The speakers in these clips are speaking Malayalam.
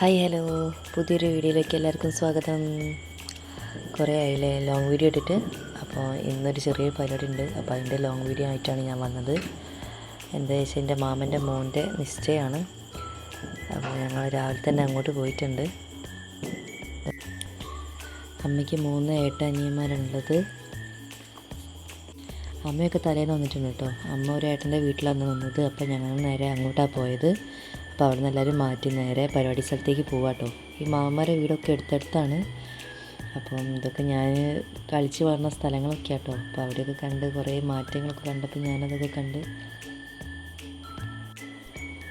ഹായ് ഹലോ, പുതിയൊരു വീഡിയോയിലേക്ക് എല്ലാവർക്കും സ്വാഗതം. കുറേ ആയില്ലേ ലോങ് വീഡിയോ ഇട്ടിട്ട്. അപ്പോൾ ഇന്നൊരു ചെറിയൊരു പരിപാടി ഉണ്ട്. അപ്പോൾ അതിൻ്റെ ലോങ് വീഡിയോ ആയിട്ടാണ് ഞാൻ വന്നത്. എന്താ വെച്ചാൽ എൻ്റെ മാമൻ്റെ മോൻ്റെ നിശ്ചയമാണ്. അപ്പോൾ ഞങ്ങൾ രാവിലെ തന്നെ അങ്ങോട്ട് പോയിട്ടുണ്ട്. അമ്മയ്ക്ക് 3 ഏട്ടനിയന്മാരുള്ളത്. അമ്മയൊക്കെ തലേന്ന് വന്നിട്ടുണ്ട് കേട്ടോ. അമ്മ ഒരു ഏട്ടൻ്റെ വീട്ടിലാണ് നിന്നത്. അപ്പോൾ ഞങ്ങൾ നേരെ അങ്ങോട്ടാണ് പോയത്. അപ്പോൾ അവിടെ നിന്ന് എല്ലാവരും മാറ്റി നേരെ പരിപാടി സ്ഥലത്തേക്ക് പോവാം കേട്ടോ. ഈ മാമന്മാരെ വീടൊക്കെ അടുത്തടുത്താണ്. അപ്പം ഇതൊക്കെ ഞാൻ കളിച്ച് വളർന്ന സ്ഥലങ്ങളൊക്കെ കേട്ടോ. അപ്പോൾ അവിടെയൊക്കെ കണ്ട് കുറേ മാറ്റങ്ങളൊക്കെ കണ്ടപ്പോൾ ഞാനതൊക്കെ കണ്ട്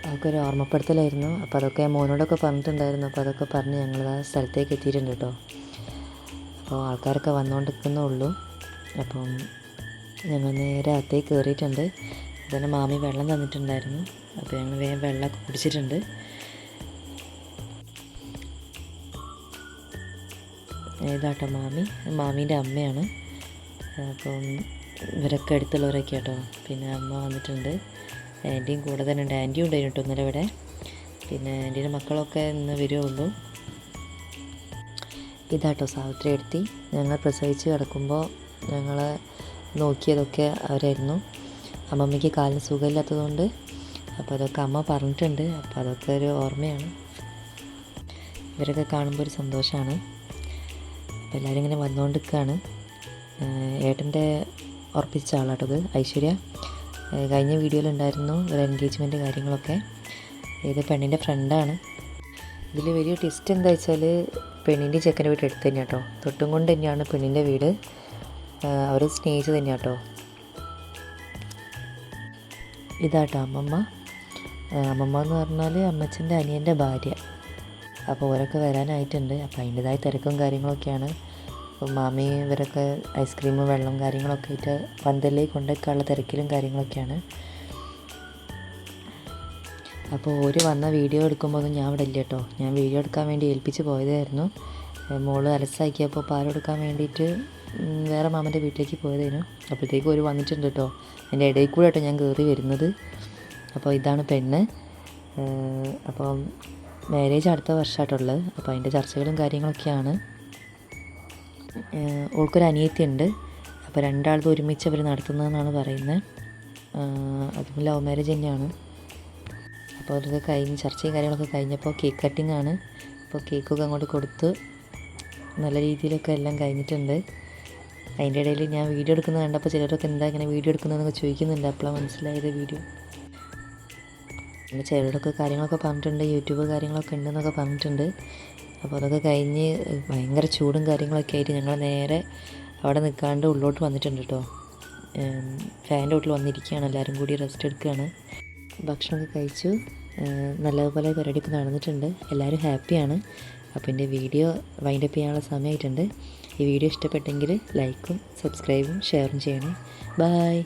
അതൊക്കെ ഒരു ഓർമ്മപ്പെടുത്തലായിരുന്നു. അപ്പോൾ അതൊക്കെ മോനോടൊക്കെ പറഞ്ഞിട്ടുണ്ടായിരുന്നു. അപ്പോൾ അതൊക്കെ പറഞ്ഞ് ഞങ്ങൾ ആ സ്ഥലത്തേക്ക് എത്തിയിട്ടുണ്ട് കേട്ടോ. അപ്പോൾ ആൾക്കാരൊക്കെ വന്നുകൊണ്ടിരിക്കുന്നേ ഉള്ളൂ. അപ്പം ഞങ്ങൾ നേരെ അകത്തേക്ക് കയറിയിട്ടുണ്ട്. അതുതന്നെ മാമി വെള്ളം തന്നിട്ടുണ്ടായിരുന്നു. അപ്പോൾ ഞങ്ങൾ വേഗം വെള്ളമൊക്കെ കുടിച്ചിട്ടുണ്ട്. ഇതാട്ടോ മാമീൻ്റെ അമ്മയാണ്. അപ്പം ഇവരൊക്കെ അടുത്തുള്ളവരൊക്കെ കേട്ടോ. പിന്നെ അമ്മ വന്നിട്ടുണ്ട്. ആൻറ്റിയും കൂടെ തന്നെ ഉണ്ട്. ആൻറ്റിയും ഉണ്ടായിരുന്നു കേട്ടോ ഇന്നലെ ഇവിടെ. പിന്നെ ആൻറ്റീൻ്റെ മക്കളൊക്കെ ഇന്ന് വരുള്ളൂ. ഇതാട്ടോ സാവിത്രി എടുത്തി. ഞങ്ങൾ പ്രസവിച്ച് കിടക്കുമ്പോൾ ഞങ്ങളെ നോക്കിയതൊക്കെ അവരായിരുന്നു. അമ്മമ്മയ്ക്ക് കാലിന് സുഖമില്ലാത്തതുകൊണ്ട് അപ്പോൾ അതൊക്കെ അമ്മ പറഞ്ഞിട്ടുണ്ട്. അപ്പോൾ അതൊക്കെ ഒരു ഓർമ്മയാണ്. ഇവരൊക്കെ കാണുമ്പോൾ ഒരു സന്തോഷമാണ്. അപ്പോൾ എല്ലാവരും ഇങ്ങനെ വന്നുകൊണ്ടിരിക്കുകയാണ്. ഏട്ടൻ്റെ ഉറപ്പിച്ച ആളാട്ടത് ഐശ്വര്യ. കഴിഞ്ഞ വീഡിയോയിലുണ്ടായിരുന്നു ഒരു എൻഗേജ്മെൻറ്റ് കാര്യങ്ങളൊക്കെ. ഇത് പെണ്ണിൻ്റെ ഫ്രണ്ടാണ്. ഇതിൽ വലിയ ട്വിസ്റ്റ് എന്താ വെച്ചാൽ പെണ്ണിൻ്റെ ചെക്കൻ്റെ വീട് അടുത്ത് തന്നെയാണ് കേട്ടോ. തൊട്ടും കൊണ്ട് തന്നെയാണ് പെണ്ണിൻ്റെ വീട്. അവർ സ്നേഹിച്ച് തന്നെയാണ് കേട്ടോ. ഇതാട്ടോ അമ്മമ്മ എന്ന് പറഞ്ഞാൽ അമ്മച്ചൻ്റെ അനിയൻ്റെ ഭാര്യ. അപ്പോൾ അവരൊക്കെ വരാനായിട്ടുണ്ട്. അപ്പോൾ അതിൻ്റെതായ തിരക്കും കാര്യങ്ങളൊക്കെയാണ്. അപ്പോൾ മാമി ഇവരൊക്കെ ഐസ്ക്രീമും വെള്ളം കാര്യങ്ങളൊക്കെ ആയിട്ട് പന്തലിലേക്ക് കൊണ്ടുവയ്ക്കാനുള്ള തിരക്കിലും കാര്യങ്ങളൊക്കെയാണ്. അപ്പോൾ ഒരു വന്ന വീഡിയോ എടുക്കുമ്പോൾ ഞാൻ ഇവിടെ ഇല്ല കേട്ടോ. ഞാൻ വീഡിയോ എടുക്കാൻ വേണ്ടി ഏൽപ്പിച്ച് പോയതായിരുന്നു. മോള് അലസാക്കിയപ്പോൾ പാലെടുക്കാൻ വേണ്ടിയിട്ട് വേറെ മാമൻ്റെ വീട്ടിലേക്ക് പോയതായിരുന്നു. അപ്പോഴത്തേക്കും ഒരു വന്നിട്ടുണ്ട് കേട്ടോ. എൻ്റെ ഇടയിൽ കൂടെ കേട്ടോ ഞാൻ കയറി വരുന്നത്. അപ്പോൾ ഇതാണ് പെണ്ണ്. അപ്പം മാരേജ് അടുത്ത വർഷമായിട്ടുള്ളത്. അപ്പോൾ അതിൻ്റെ ചർച്ചകളും കാര്യങ്ങളൊക്കെയാണ്. ഓൾക്കൊരു അനിയത്തി ഉണ്ട്. അപ്പോൾ രണ്ടാളത് ഒരുമിച്ച് അവർ നടത്തുന്നതെന്നാണ് പറയുന്നത്. അതും ലവ് മാരേജ് തന്നെയാണ്. അപ്പോൾ അതൊക്കെ കഴിഞ്ഞ് ചർച്ചയും കാര്യങ്ങളൊക്കെ കഴിഞ്ഞപ്പോൾ കേക്ക് കട്ടിംഗ് ആണ്. അപ്പോൾ കേക്കൊക്കെ അങ്ങോട്ട് കൊടുത്ത് നല്ല രീതിയിലൊക്കെ എല്ലാം കഴിഞ്ഞിട്ടുണ്ട്. അതിൻ്റെ ഇടയിൽ ഞാൻ വീഡിയോ എടുക്കുന്നത് കണ്ടപ്പോൾ ചിലരൊക്കെ എന്താ ഇങ്ങനെ വീഡിയോ എടുക്കുന്നതെന്നൊക്കെ ചോദിക്കുന്നുണ്ട്. അപ്പോഴാണ് മനസ്സിലായത് വീഡിയോ. പിന്നെ ചിലരൊക്കെ കാര്യങ്ങളൊക്കെ പറഞ്ഞിട്ടുണ്ട്. യൂട്യൂബ് കാര്യങ്ങളൊക്കെ ഉണ്ടെന്നൊക്കെ പറഞ്ഞിട്ടുണ്ട്. അപ്പോൾ അതൊക്കെ കഴിഞ്ഞ് ഭയങ്കര ചൂടും കാര്യങ്ങളൊക്കെ ആയിട്ട് ഞങ്ങൾ നേരെ അവിടെ നിൽക്കാണ്ട് ഉള്ളോട്ട് വന്നിട്ടുണ്ട് കേട്ടോ. ഫാൻ്റെ വീട്ടിൽ വന്നിരിക്കുകയാണ്. എല്ലാവരും കൂടി റെസ്റ്റ് എടുക്കുകയാണ്. ഭക്ഷണമൊക്കെ കഴിച്ചു. നല്ലതുപോലെ പരിപാടിയൊക്കെ നടന്നിട്ടുണ്ട്. എല്ലാവരും ഹാപ്പിയാണ്. അപ്പോൾ എൻ്റെ വീഡിയോ വൈൻഡപ്പ് ചെയ്യാനുള്ള സമയമായിട്ടുണ്ട്. ഈ വീഡിയോ ഇഷ്ടപ്പെട്ടെങ്കിൽ ലൈക്കും സബ്സ്ക്രൈബും ഷെയറും ചെയ്യണേ. ബൈ.